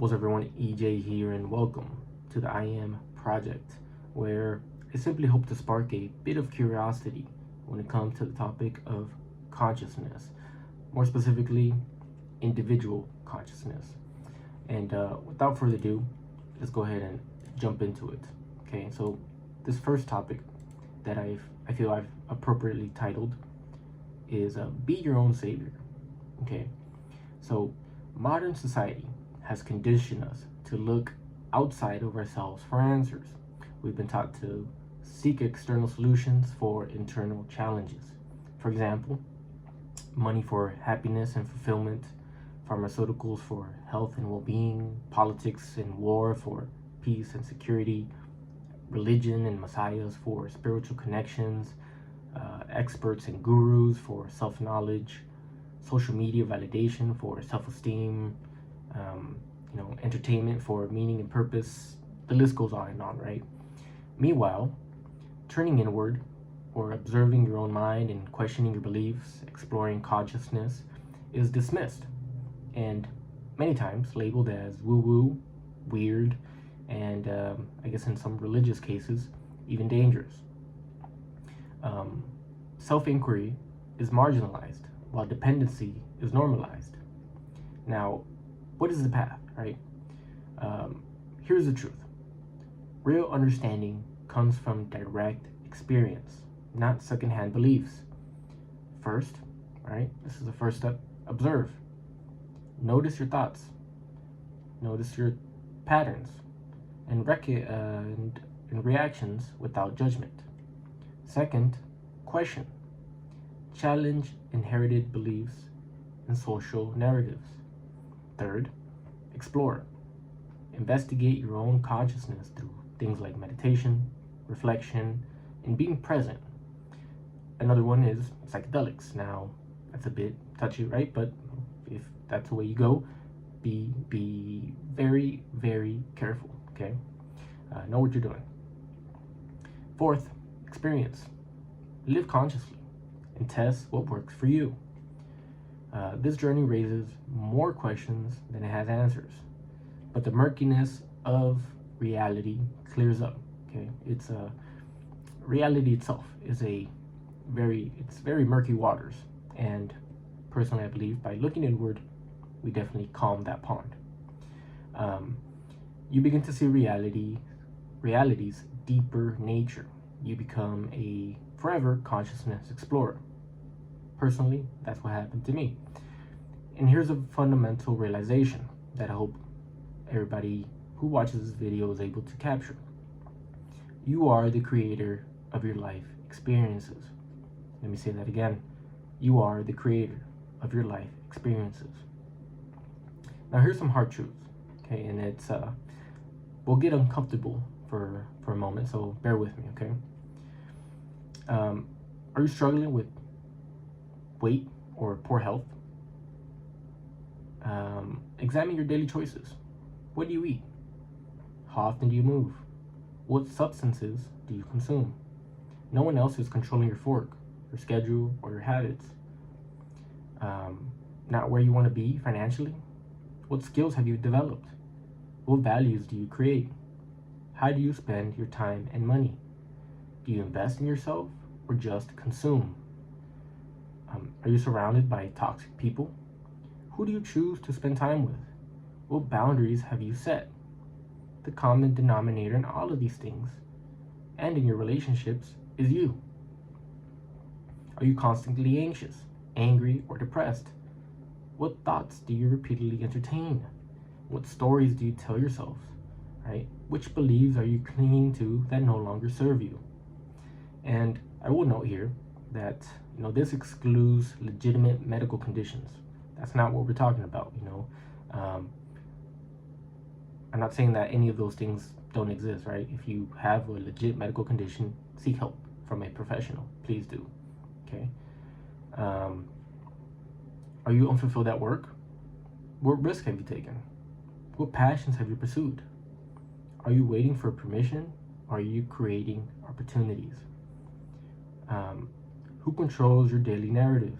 What's up, everyone? EJ here, and welcome to the I Am Project, where I simply hope to spark a bit of curiosity when it comes to the topic of consciousness, more specifically, individual consciousness. And without further ado, let's go ahead and jump into it. Okay, so this first topic that I feel I've appropriately titled is Be Your Own Savior. Okay, so modern society has conditioned us to look outside of ourselves for answers. We've been taught to seek external solutions for internal challenges. For example, money for happiness and fulfillment, pharmaceuticals for health and well-being, politics and war for peace and security, religion and messiahs for spiritual connections, experts and gurus for self-knowledge, social media validation for self-esteem, entertainment for meaning and purpose. The list goes on and on, right? Meanwhile, turning inward or observing your own mind and questioning your beliefs, exploring consciousness, is dismissed and many times labeled as woo-woo, weird, and I guess in some religious cases, even dangerous. Self-inquiry is marginalized while dependency is normalized. Now, what is the path, right? Here's the truth. Real understanding comes from direct experience, not secondhand beliefs. First, right, this is the first step, observe. Notice your thoughts. Notice your patterns and reactions without judgment. Second, question. Challenge inherited beliefs and social narratives. Third, explore. Investigate your own consciousness through things like meditation, reflection, and being present. Another one is psychedelics. Now, that's a bit touchy, right? But if that's the way you go, be very, very careful, okay? Know what you're doing. Fourth, experience. Live consciously and test what works for you. This journey raises more questions than it has answers, but the murkiness of reality clears up. Okay, it's reality itself is very murky waters, and personally, I believe by looking inward, we definitely calm that pond. You begin to see reality's deeper nature. You become a forever consciousness explorer. Personally, that's what happened to me. And here's a fundamental realization that I hope everybody who watches this video is able to capture. You are the creator of your life experiences. Let me say that again. You are the creator of your life experiences. Now here's some hard truths, okay? And it's, we'll get uncomfortable for a moment, so bear with me, okay? Are you struggling with weight or poor health? Examine your daily choices. What do you eat? How often do you move? What substances do you consume? No one else is controlling your fork, your schedule, or your habits. Not where you want to be financially. What skills have you developed? What values do you create? How do you spend your time and money? Do you invest in yourself or just consume? Are you surrounded by toxic people? Who do you choose to spend time with? What boundaries have you set? The common denominator in all of these things and in your relationships is you. Are you constantly anxious, angry, or depressed? What thoughts do you repeatedly entertain? What stories do you tell yourself? Right? Which beliefs are you clinging to that no longer serve you? And I will note here that this excludes legitimate medical conditions. That's not what we're talking about. I'm not saying that any of those things don't exist, right? If you have a legit medical condition, seek help from a professional. Please do. Okay. Are you unfulfilled at work? What risk have you taken? What passions have you pursued? Are you waiting for permission? Or are you creating opportunities? Who controls your daily narrative?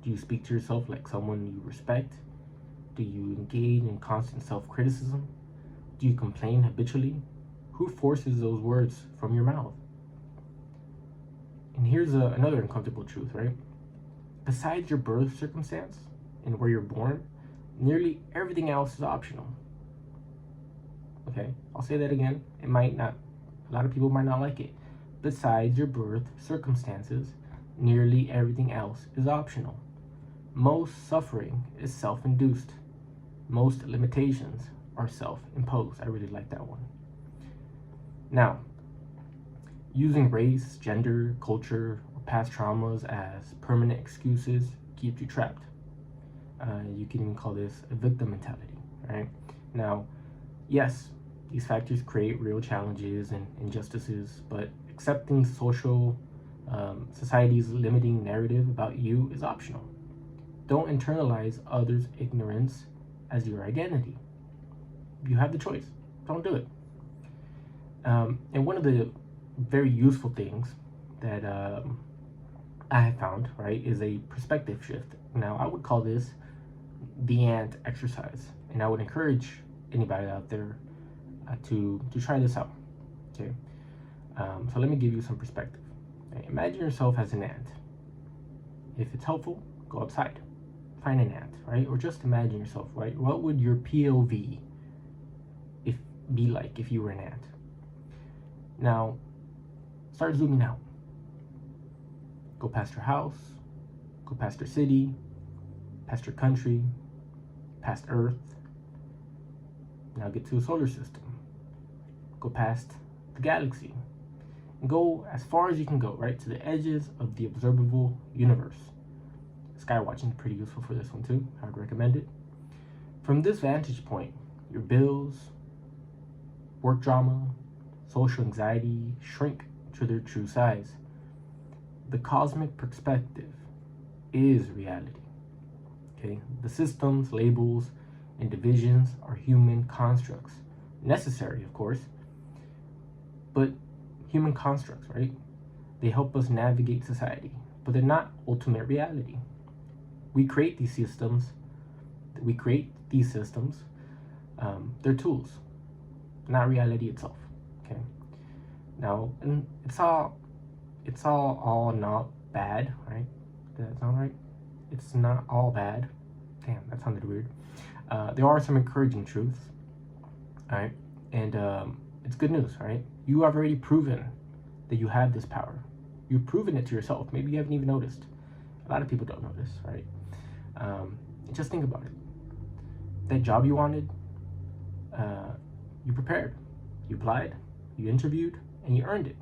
Do you speak to yourself like someone you respect? Do you engage in constant self-criticism? Do you complain habitually? Who forces those words from your mouth? And here's another uncomfortable truth, right? Besides your birth circumstance and where you're born, nearly everything else is optional. Okay, I'll say that again. It might not, a lot of people might not like it. Besides your birth circumstances, nearly everything else is optional. Most suffering is self-induced. Most limitations are self-imposed. I really like that one. Now, using race, gender, culture, or past traumas as permanent excuses keeps you trapped. You can even call this a victim mentality, right? Now, yes, these factors create real challenges and injustices, but accepting society's limiting narrative about you is optional. Don't internalize others' ignorance as your identity. You have the choice. Don't do it. And one of the very useful things that I have found, right, is a perspective shift. Now, I would call this the ant exercise, and I would encourage anybody out there to try this out. Okay, so let me give you some perspective. Okay, imagine yourself as an ant. If it's helpful, go outside, find an ant, right? Or just imagine yourself, right? What would your POV be like if you were an ant? Now, start zooming out. Go past your house, go past your city, past your country, past Earth. Now get to a solar system. Go past the galaxy. And go as far as you can go, right? To the edges of the observable universe. Sky watching is pretty useful for this one too. I would recommend it. From this vantage point, your bills, work drama, social anxiety shrink to their true size. The cosmic perspective is reality. Okay? The systems, labels, and divisions are human constructs. Necessary, of course, but human constructs, right? They help us navigate society, but they're not ultimate reality. We create these systems. They're tools, not reality itself. Okay. Now, and it's all not bad, right? Does that sound right? It's not all bad. Damn, that sounded weird. There are some encouraging truths, all right? And it's good news, right? You have already proven that you have this power. You've proven it to yourself. Maybe you haven't even noticed. A lot of people don't notice, right? Just think about it. That job you wanted, you prepared, you applied, you interviewed, and you earned it.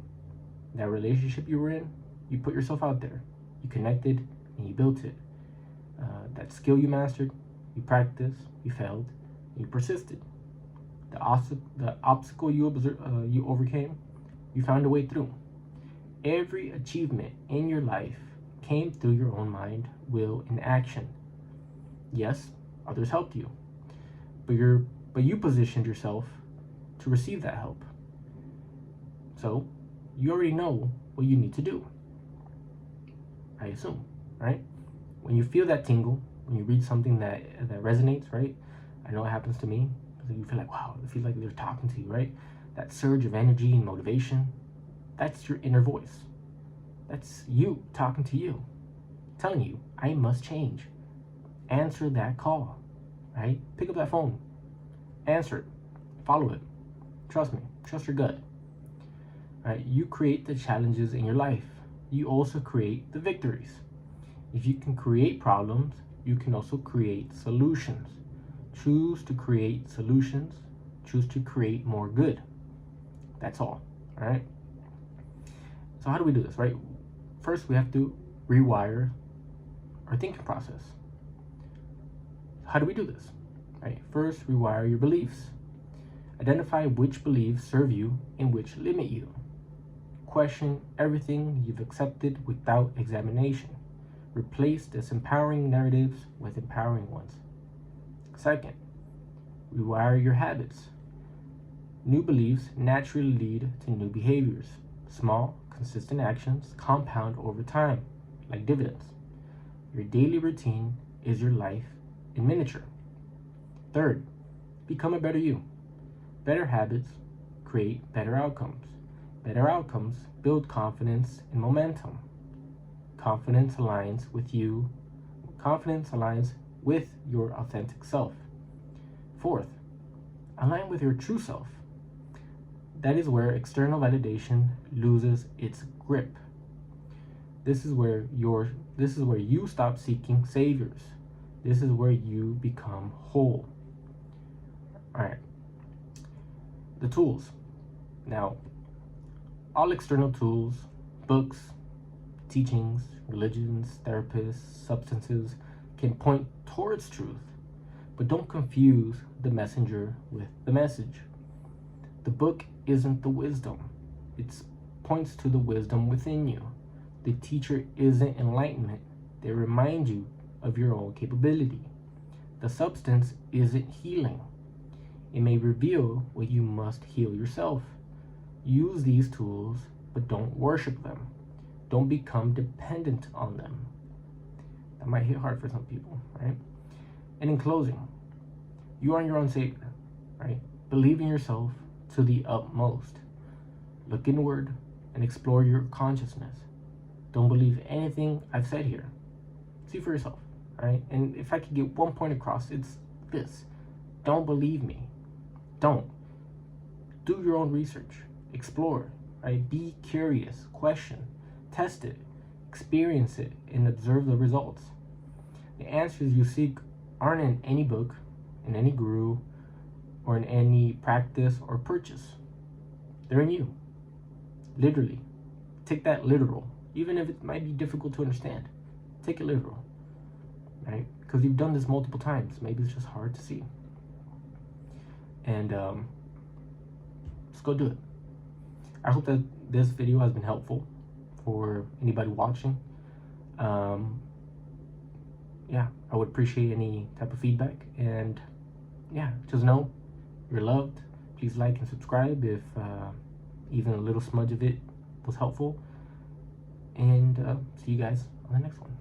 That relationship you were in, you put yourself out there. You connected, and you built it. That skill you mastered, you practiced, you failed, you persisted. The obstacle you overcame, you found a way through. Every achievement in your life came through your own mind, will, and action. Yes, others helped you, but you positioned yourself to receive that help. So you already know what you need to do, I assume, right? When you feel that tingle, when you read something that resonates, right? I know it happens to me. You feel like, wow, it feels like they're talking to you, right? That surge of energy and motivation, that's your inner voice. That's you talking to you, telling you, I must change. Answer that call, right? Pick up that phone, answer it, follow it. Trust me, trust your gut. Right? You create the challenges in your life. You also create the victories. If you can create problems, you can also create solutions. Choose to create solutions. Choose to create more good. That's all right? So how do we do this, right? First, we have to rewire our thinking process. How do we do this? Right? First, rewire your beliefs. Identify which beliefs serve you and which limit you. Question everything you've accepted without examination. Replace disempowering narratives with empowering ones. Second, rewire your habits. New beliefs naturally lead to new behaviors. Small, consistent actions compound over time, like dividends. Your daily routine is your life in miniature. Third, become a better you. Better habits create better outcomes. Better outcomes build confidence and momentum. Confidence aligns with you. Confidence aligns with your authentic self. Fourth, align with your true self. That is where external validation loses its grip. This is where you stop seeking saviors. This is where you become whole. All right. The tools. Now, all external tools, books, teachings, religions, therapists, substances can point towards truth, but don't confuse the messenger with the message. The book isn't the wisdom. It points to the wisdom within you. The teacher isn't enlightenment. They remind you of your own capability. The substance isn't healing. It may reveal what you must heal yourself. Use these tools, but don't worship them. Don't become dependent on them. That might hit hard for some people, right? And in closing, you are your own savior, right? Believe in yourself to the utmost. Look inward and explore your consciousness. Don't believe anything I've said here. See for yourself, right? And if I could get one point across, it's this. Don't believe me. Don't. Do your own research. Explore, right? Be curious. Question. Test it. Experience it and observe the results. The answers you seek aren't in any book, in any guru, or in any practice or purchase. They're in you. Literally. Take that literal. Even if it might be difficult to understand. Take it literal. Right? Because you've done this multiple times. Maybe it's just hard to see. And let's go do it. I hope that this video has been helpful for anybody watching. Yeah, I would appreciate any type of feedback. And yeah, just know you're loved. Please like and subscribe if even a little smudge of it was helpful. And see you guys on the next one.